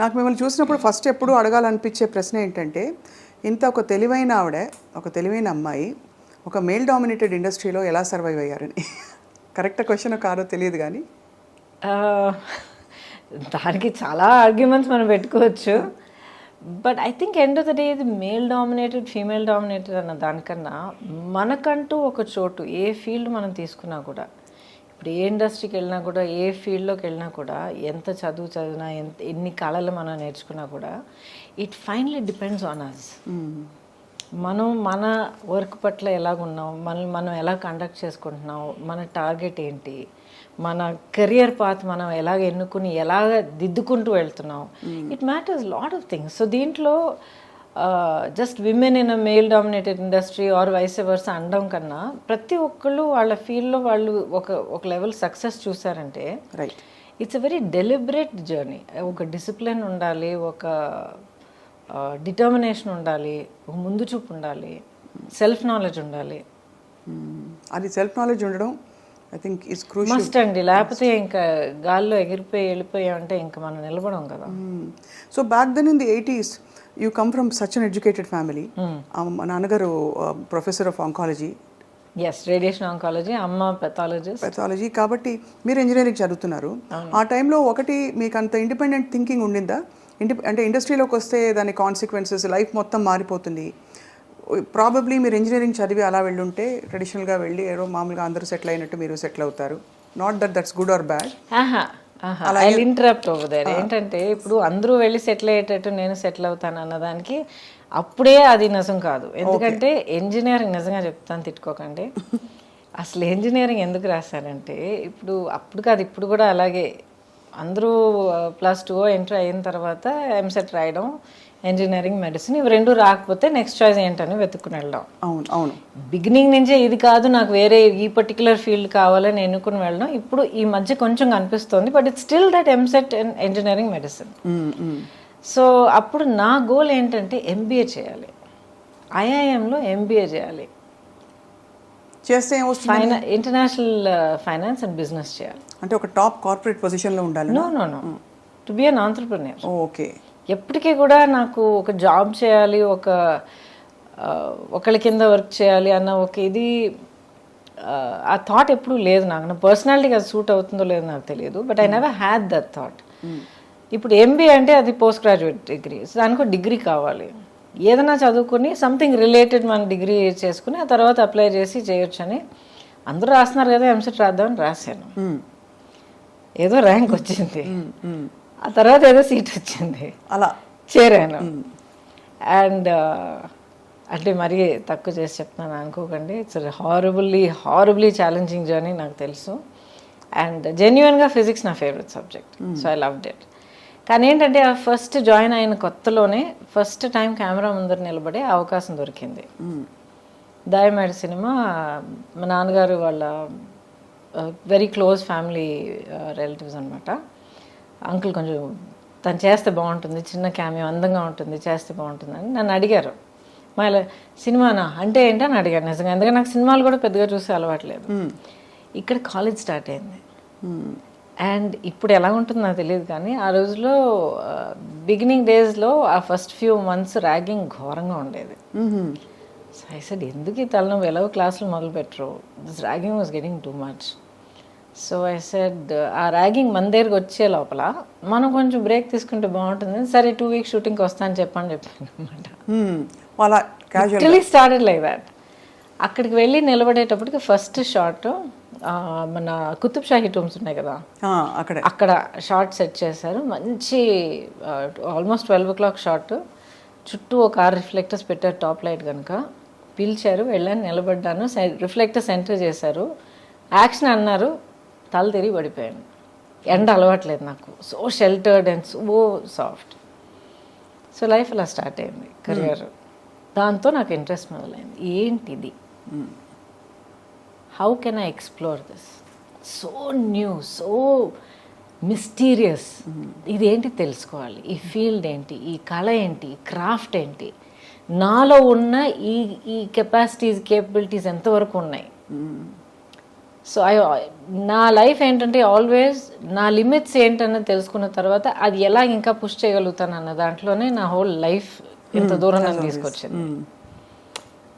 నాకు మిమ్మల్ని చూసినప్పుడు ఫస్ట్ ఎప్పుడు అడగాలనిపించే ప్రశ్న ఏంటంటే, ఇంత ఒక తెలివైన ఆవిడ, ఒక తెలివైన అమ్మాయి, ఒక మేల్ డామినేటెడ్ ఇండస్ట్రీలో ఎలా సర్వైవ్ అయ్యారని. కరెక్ట్ క్వశ్చన్ కాదో తెలియదు కానీ. దానికి చాలా ఆర్గ్యుమెంట్స్ మనం పెట్టుకోవచ్చు. But I think end of the day ఇది మేల్ డామినేటెడ్ ఫీమేల్ డామినేటెడ్ అన్న దానికన్నా మనకంటూ ఒక చోటు ఏ ఫీల్డ్ మనం తీసుకున్నా కూడా, ఇప్పుడు ఏ ఇండస్ట్రీకి వెళ్ళినా కూడా, ఏ ఫీల్డ్లోకి వెళ్ళినా కూడా, ఎంత చదివినా ఎన్ని కళలు మనం నేర్చుకున్నా కూడా, it finally depends on us. మనం మన వర్క్ పట్ల ఎలాగున్నాం, మనం ఎలా కండక్ట్ చేసుకుంటున్నాం, మన టార్గెట్ ఏంటి, మన కెరియర్ పాత్ మనం ఎలాగ ఎన్నుకుని ఎలాగ దిద్దుకుంటూ వెళ్తున్నాం, it matters lot of things. So దీంట్లో just women in a male dominated industry or vice versa అనడం కన్నా, ప్రతి ఒక్కళ్ళు వాళ్ళ ఫీల్డ్లో వాళ్ళు ఒక లెవెల్ సక్సెస్ చూసారంటే right, it's a very deliberate journey. ఒక డిసిప్లిన్ ఉండాలి, ఒక డిటర్మినేషన్ ఉండాలి, ఒక ముందు చూపు ఉండాలి, సెల్ఫ్ నాలెడ్జ్ ఉండాలి. అది సెల్ఫ్ నాలెడ్జ్ ఉండడం I think it's crucial must అండి. లేకపోతే ఇంకా గాల్లో ఎగిరిపోయి వెళ్ళిపోయామంటే ఇంకా మనం నిలబడం కదా. So back then in the 80s you come from such an educated family. మా నాన్నగారు professor of oncology, yes, radiation oncology, అమ్మ పెథాలజీ. కాబట్టి మీరు ఇంజనీరింగ్ చదువుతున్నారు. ఆ టైంలో ఒకటి మీకు అంత ఇండిపెండెంట్ థింకింగ్ ఉండిందా? అంటే ఇండస్ట్రీలోకి వస్తే దాని కాన్సిక్వెన్సెస్, లైఫ్ మొత్తం మారిపోతుంది. ప్రాబబ్లీ మీరు ఇంజనీరింగ్ చదివి అలా వెళ్ళుంటే ట్రెడిషనల్గా వెళ్ళి ఏదో మామూలుగా అందరూ సెటిల్ అయినట్టు మీరు సెటిల్ అవుతారు. Not that's good or bad. I interrupt over there. ఏంటంటే ఇప్పుడు అందరూ వెళ్ళి సెటిల్ అయ్యేటట్టు నేను సెటిల్ అవుతాను అన్నదానికి అప్పుడే అది నిజం కాదు. ఎందుకంటే ఇంజనీరింగ్, నిజంగా చెప్తాను, తిట్టుకోకండి, అసలు ఇంజనీరింగ్ ఎందుకు రాశానంటే, అప్పుడు కాదు, ఇప్పుడు కూడా అలాగే అందరూ +2 ఎంటర్ అయిన తర్వాత ఎంసెట్ రాయడం, ఇంజనీరింగ్, మెడిసిన్, ఇవి రెండు రాకపోతే నెక్స్ట్ చాయిస్ ఏంటని వెతుక్కుని వెళ్ళడం. అవును అవును, బిగినింగ్ నుంచే ఇది కాదు నాకు వేరే ఈ పర్టికులర్ ఫీల్డ్ కావాలని ఎన్నుకుని వెళ్ళడం ఇప్పుడు ఈ మధ్య కొంచెం కనిపిస్తుంది. But it's still that EAMCET and engineering, medicine. So అప్పుడు నా గోల్ ఏంటంటే ఎంబీఏ చేయాలి, ఐఐఎంలో ఎంబీఏ చేయాలి, చేస్తే ఇంటర్నేషనల్ ఫైనాన్స్ అండ్ బిజినెస్ చేయాలి. అంటే ఒక టాప్ కార్పొరేట్ పొజిషన్లో ఉండాలి. No to be an entrepreneur. Okay. ఎప్పటికీ కూడా నాకు ఒక జాబ్ చేయాలి, ఒకళ్ళ కింద వర్క్ చేయాలి అన్న ఒక ఇది, ఆ థాట్ ఎప్పుడూ లేదు నాకు. నా పర్సనాలిటీకి అది సూట్ అవుతుందో లేదో నాకు తెలియదు, but I never had that thought. ఇప్పుడు ఎంబీఏ అంటే అది పోస్ట్ గ్రాడ్యుయేట్ డిగ్రీ, దానికి డిగ్రీ కావాలి. ఏదైనా చదువుకుని సంథింగ్ రిలేటెడ్ మన డిగ్రీ చేసుకుని ఆ తర్వాత అప్లై చేసి చేయొచ్చని అందరూ రాస్తున్నారు కదా, ఎంసెట్ రాద్దామని రాశాను. ఏదో ర్యాంక్ వచ్చింది, ఆ తర్వాత ఏదో సీట్ వచ్చింది, అలా చేరాను. అండ్ అంటే మరీ తక్కువ చేసి చెప్తున్నాను అనుకోకండి, ఇట్స్ హారబుల్లీ ఛాలెంజింగ్ జర్నీ, నాకు తెలుసు. అండ్ జెన్యున్గా ఫిజిక్స్ నా favourite subject, so I loved it. కానీ ఏంటంటే ఆ ఫస్ట్ జాయిన్ అయిన కొత్తలోనే ఫస్ట్ టైం కెమెరా ముందర నిలబడే అవకాశం దొరికింది. దాయమేడ సినిమా, మా నాన్నగారు వాళ్ళ వెరీ క్లోజ్ ఫ్యామిలీ రిలేటివ్స్ అనమాట. అంకుల్ కొంచెం తను చేస్తే బాగుంటుంది, చిన్న క్యామియో అందంగా ఉంటుంది, చేస్తే బాగుంటుంది అని నన్ను అడిగారు. మళ్ళీ సినిమానా అంటే ఏంటని అడిగారు నిజంగా, ఎందుకంటే నాకు సినిమాలు కూడా పెద్దగా చూసే అలవాట్లేదు. ఇక్కడ కాలేజ్ స్టార్ట్ అయింది. అండ్ ఇప్పుడు ఎలా ఉంటుందో నాకు తెలియదు, కానీ ఆ రోజులో బిగినింగ్ డేస్లో ఆ ఫస్ట్ ఫ్యూ మంత్స్ ర్యాగింగ్ ఘోరంగా ఉండేది. సో ఐ సెడ్, ఎందుకు ఈ తలనొప్పి, ఎలాగో క్లాసులు మొదలు పెట్టరు, this ragging was getting too much. So I said, ఆ ర్యాగింగ్ మన దగ్గరికి వచ్చే లోపల మనం కొంచెం బ్రేక్ తీసుకుంటే బాగుంటుంది. సరే 2 వీక్స్ షూటింగ్కి వస్తాను చెప్పాను అనమాట. Started like that. అక్కడికి వెళ్ళి నిలబడేటప్పటికి ఫస్ట్ షాట్ మన కుతుబ్ షాహీ టూమ్స్ ఉన్నాయి కదా, అక్కడ షార్ట్ సెట్ చేశారు. మంచి ఆల్మోస్ట్ 12 o'clock షార్ట్, చుట్టూ ఒక 6 రిఫ్లెక్టర్స్ పెట్టారు, టాప్ లైట్ కనుక. పిలిచారు, వెళ్ళాను, నిలబడ్డాను, రిఫ్లెక్టర్స్ ఎంటర్ చేశారు, యాక్షన్ అన్నారు, తల తిరిగి పడిపోయాను. ఎండ అలవాట్లేదు నాకు, so sheltered and so soft. So life అలా స్టార్ట్ అయింది, కెరియర్. దాంతో నాకు ఇంట్రెస్ట్ మొదలైంది, ఏంటిది, how can I explore this, so new, so mysterious, ఇదేంటి తెలుసుకోవాలి, ఈ ఫీల్డ్ ఏంటి, ఈ కళ ఏంటి, ఈ క్రాఫ్ట్ ఏంటి, నాలో ఉన్న ఈ కెపాసిటీస్, కేపబిలిటీస్ ఎంతవరకు ఉన్నాయి. సో నా లైఫ్ ఏంటంటే ఆల్వేస్ నా లిమిట్స్ ఏంటన్నది తెలుసుకున్న తర్వాత అది ఎలా ఇంకా పుష్ చేయగలుగుతాను అన్న దాంట్లోనే నా హోల్ లైఫ్ ఇంత దూరం నన్ను తీసుకొచ్చింది.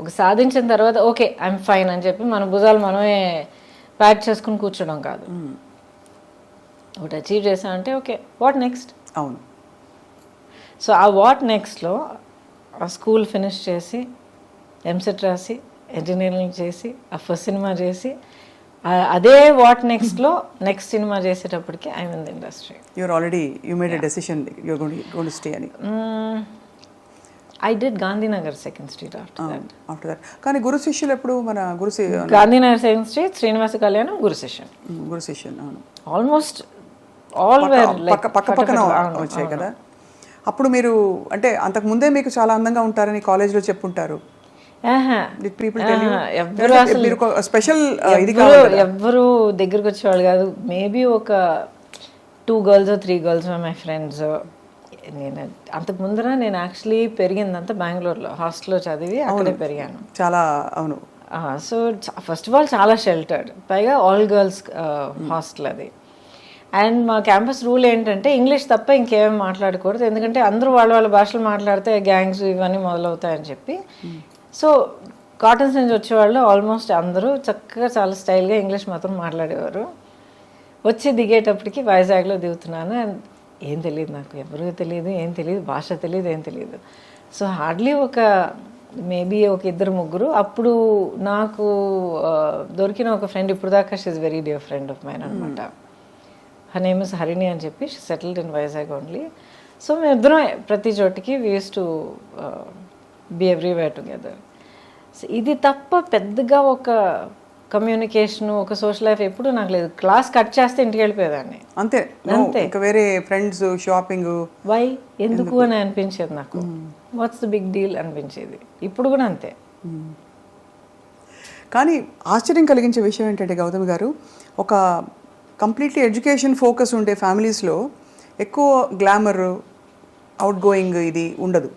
ఒక సాధించిన తర్వాత ఓకే ఐఎమ్ ఫైన్ అని చెప్పి మన భుజాలు మనమే ప్యాక్ చేసుకుని కూర్చోడం కాదు. ఒకటి అచీవ్ చేసామంటే ఓకే వాట్ నెక్స్ట్. అవును. సో ఆ వాట్ నెక్స్ట్లో ఆ స్కూల్ ఫినిష్ చేసి ఎంసెట్ రాసి ఇంజనీరింగ్ చేసి ఆ ఫస్ట్ సినిమా చేసి అదే వాట్ నెక్స్ట్లో నెక్స్ట్ సినిమా చేసేటప్పటికి I'm in the industry. You're already you made a decision you're going to stay అని. I did Gandhinagar second street after that. కానీ గురు శిష్యులు ఎప్పుడు మన గాంధీనగర్ సెకండ్ స్ట్రీట్, శ్రీనివాస కళ్యాణం, గురు శిష్యం. అవును. ఆల్మోస్ట్ ఆల్ వేర్ పక్క పక్కన వచ్చాయి కదా. అప్పుడు మీరు అంటే అంతకు ముందే మీకు చాలా అందంగా ఉంటారని కాలేజ్లో చెప్పుంటారు. ఎవ్వరు దగ్గరకు వచ్చేవాళ్ళు కాదు. మేబీ ఒక 2 girls 3 girls మై ఫ్రెండ్స్. నేను అంతకు ముందర నేను యాక్చువల్లీ పెరిగిందంతా బెంగళూరులో హాస్టల్లో చదివి అక్కడే పెరిగాను. చాలా అవును. సో ఫస్ట్ ఆఫ్ ఆల్ చాలా షెల్టర్డ్, పైగా ఆల్ గర్ల్స్ హాస్టల్ అది. అండ్ మా క్యాంపస్ రూల్ ఏంటంటే ఇంగ్లీష్ తప్ప ఇంకేమీ మాట్లాడకూడదు, ఎందుకంటే అందరూ వాళ్ళ భాషలు మాట్లాడితే గ్యాంగ్స్ ఇవన్నీ మొదలవుతాయని చెప్పి. సో కాటన్స్ నుంచి వచ్చేవాళ్ళు ఆల్మోస్ట్ అందరూ చక్కగా చాలా స్టైల్గా ఇంగ్లీష్ మాత్రం మాట్లాడేవారు. వచ్చి దిగేటప్పటికి వైజాగ్లో దిగుతున్నాను. అండ్ ఏం తెలియదు నాకు, ఎవరూ తెలియదు, ఏం తెలియదు, భాష తెలియదు, ఏం తెలియదు. సో హార్డ్లీ ఒక మేబీ ఒక 2-3. అప్పుడు నాకు దొరికిన ఒక ఫ్రెండ్, ఇప్పుడు దాకా she is very dear friend of mine అనమాట. హర్ నేమ్ ఇస్ హరిణి అని చెప్పి, she settled in Vizag only. So మేమిద్దరం ప్రతి చోటికి we use to be everywhere together. So ఇది తప్ప పెద్దగా ఒక కమ్యూనికేషన్, ఒక సోషల్ లైఫ్ ఎప్పుడు నాకు లేదు. క్లాస్ కట్ చేస్తే ఇంటికి వెళ్ళిపోయేదాన్ని అంతే. ఇంకా వేరే ఫ్రెండ్స్, షాపింగ్, వై ఎందుకు అని అనిపించేది నాకు. వాట్స్ ద బిగ్ డీల్ అనిపించేది. ఇప్పుడు కూడా అంతే. కానీ ఆశ్చర్యం కలిగించే విషయం ఏంటంటే గౌతమి గారు, ఒక కంప్లీట్లీ ఎడ్యుకేషన్ ఫోకస్ ఉండే ఫ్యామిలీస్లో ఎక్కువ గ్లామర్, అవుట్ గోయింగ్ ఇది ఉండదు.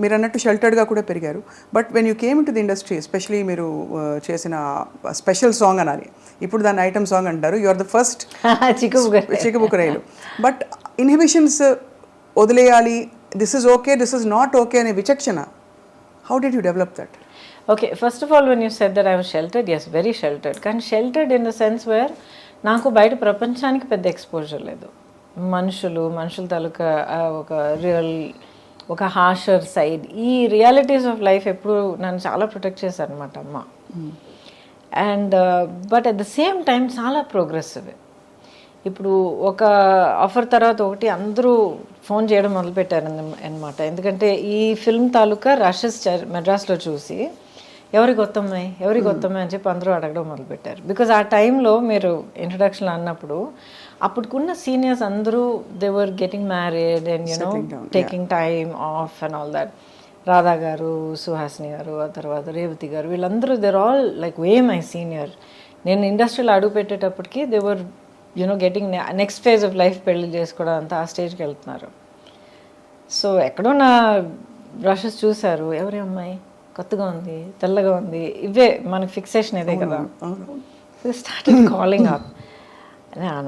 మీరు అన్నట్టు షెల్టర్డ్గా కూడా పెరిగారు. But when you came to the industry, especially మీరు చేసిన స్పెషల్ సాంగ్ అనాలి, ఇప్పుడు దాన్ని ఐటమ్ సాంగ్ అంటారు, యు ఆర్ ద ఫస్ట్ చిక్కుబుక్కరైలు. బట్ ఇన్హిబిషన్స్ వదిలేయాలి, this is okay, this is not okay అనే విచక్షణ, how did you develop that? Okay, first of all when you said that I was sheltered, yes very sheltered. కానీ sheltered in the sense where నాకు బయట ప్రపంచానికి పెద్ద exposure లేదు. మనుషుల తాలూకా ఒక రియల్, ఒక హార్షర్ సైడ్, ఈ రియాలిటీస్ ఆఫ్ లైఫ్ ఎప్పుడు నన్ను చాలా ప్రొటెక్ట్ చేశారు అనమాట అమ్మ. And but at the same time చాలా ప్రోగ్రెసివ్. ఇప్పుడు ఒక ఆఫర్ తర్వాత ఒకటి అందరూ ఫోన్ చేయడం మొదలుపెట్టారు అనమాట. ఎందుకంటే ఈ ఫిల్మ్ తాలూకా రషెస్ మెడ్రాస్లో చూసి ఎవరికి వస్తాయి అని చెప్పి అందరూ అడగడం మొదలుపెట్టారు. బికాజ్ ఆ టైంలో మీరు ఇంట్రడక్షన్ అన్నప్పుడు అప్పుడుకున్న సీనియర్స్ అందరూ they were getting married and you know taking time off and all that. Radha garu, Suhasini garu, ఆ తర్వాత రేవతి గారు, వీళ్ళందరూ they're all like way my senior. నేను ఇండస్ట్రీలో అడుగు పెట్టేటప్పటికి they were you know getting next phase of life, పెళ్లి చేసుకోవడం అంతా ఆ స్టేజ్కి వెళ్తున్నారు. సో ఎక్కడో నా బ్రషెస్ చూశారు, ఎవరి అమ్మాయి కొత్తగా ఉంది, తెల్లగా ఉంది, ఇవే మనకి ఫిక్సేషన్ ఇదే కదా. Started calling up.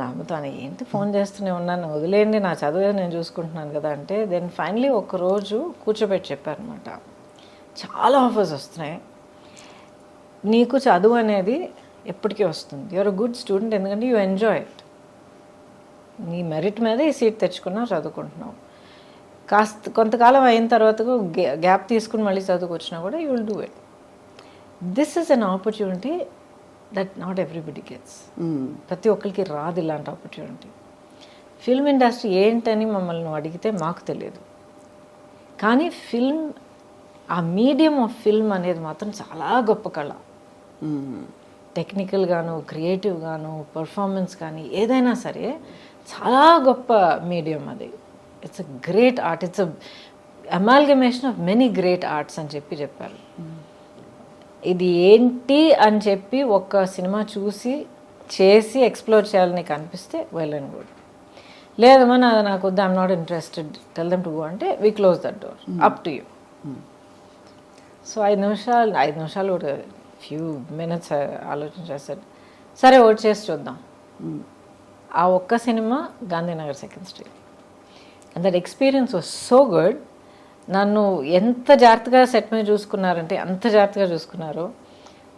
నమ్ముతాను, ఏంటి ఫోన్ చేస్తూనే ఉన్నాను, వదిలేయండి, నా చదువు నేను చూసుకుంటున్నాను కదా అంటే. దెన్ ఫైనలీ ఒకరోజు కూర్చోబెట్టి చెప్పారనమాట, చాలా ఆఫర్స్ వస్తున్నాయి, నీకు చదువు అనేది ఎప్పటికీ వస్తుంది, యూఆర్ అ గుడ్ స్టూడెంట్, ఎందుకంటే యూ ఎంజాయ్ ఇట్, నీ మెరిట్ మీద ఈ సీట్ తెచ్చుకున్నావు, చదువుకుంటున్నావు, కొంతకాలం అయిన తర్వాత గ్యాప్ తీసుకుని మళ్ళీ చదువుకొచ్చినా కూడా you will do it. This is an opportunity that not everybody gets. ప్రతి ఒక్కరికి రాదు ఇలాంటి ఆపర్చునిటీ. ఫిల్మ్ ఇండస్ట్రీ ఏంటని మమ్మల్ని అడిగితే మాకు తెలియదు, కానీ ఫిల్మ్, ఆ మీడియం ఆఫ్ ఫిల్మ్ అనేది మాత్రం చాలా గొప్ప కళ. టెక్నికల్గాను, క్రియేటివ్గాను, పర్ఫార్మెన్స్ కానీ ఏదైనా సరే చాలా గొప్ప మీడియం అది. It's a great art, it's a amalgamation of many great arts అని చెప్పారు. ఇది ఏంటి అని చెప్పి ఒక సినిమా చూసి చేసి ఎక్స్ప్లోర్ చేయాలని కనిపిస్తే వెల్ అండ్ గుడ్. లేదమ్మా నాకు వద్దు, I'm not interested, tell them to go అంటే we close that door, up to you. So 5 నిమిషాలు కూడా ఫ్యూ మినిట్స్ ఆలోచన చేశాడు. సరే ఓట్ చేసి చూద్దాం. ఆ ఒక్క cinema Gandhinagar second street, and that experience was so good. నన్ను ఎంత జాగ్రత్తగా సెట్ మీద చూసుకున్నారంటే అంత జాగ్రత్తగా చూసుకున్నారు.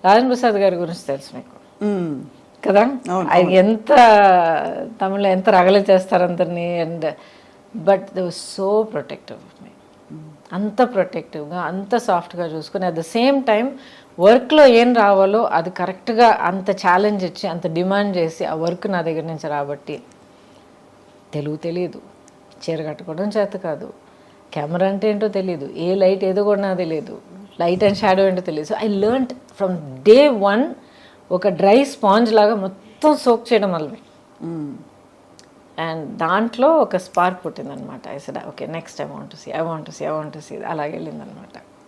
రాజేంద్ర ప్రసాద్ గారి గురించి తెలుసు మీకు కదా, ఆయన ఎంత తమిళ్లో ఎంత రగలు చేస్తారు అందరినీ. And but they was so protective of me, అంత ప్రొటెక్టివ్గా అంత సాఫ్ట్గా చూసుకుని అట్ ద సేమ్ టైం వర్క్లో ఏం రావాలో అది కరెక్ట్గా అంత ఛాలెంజ్ ఇచ్చి అంత డిమాండ్ చేసి ఆ వర్క్ నా దగ్గర నుంచి రాబట్టి. తెలుగు తెలియదు, చీర కట్టుకోవడం చేత కాదు, కెమెరా అంటే ఏంటో తెలియదు, ఏ లైట్ ఏదో కూడా నాకు తెలియదు, లైట్ అండ్ షాడో ఏంటో తెలియదు. So I learned from day 1 ఒక డ్రై స్పాంజ్ లాగా మొత్తం సోక్ చేయడం వల్లే. అండ్ దాంట్లో ఒక స్పార్క్ పుట్టిందనమాట. I said okay next I want to see అలాగే వెళ్ళిందనమాట.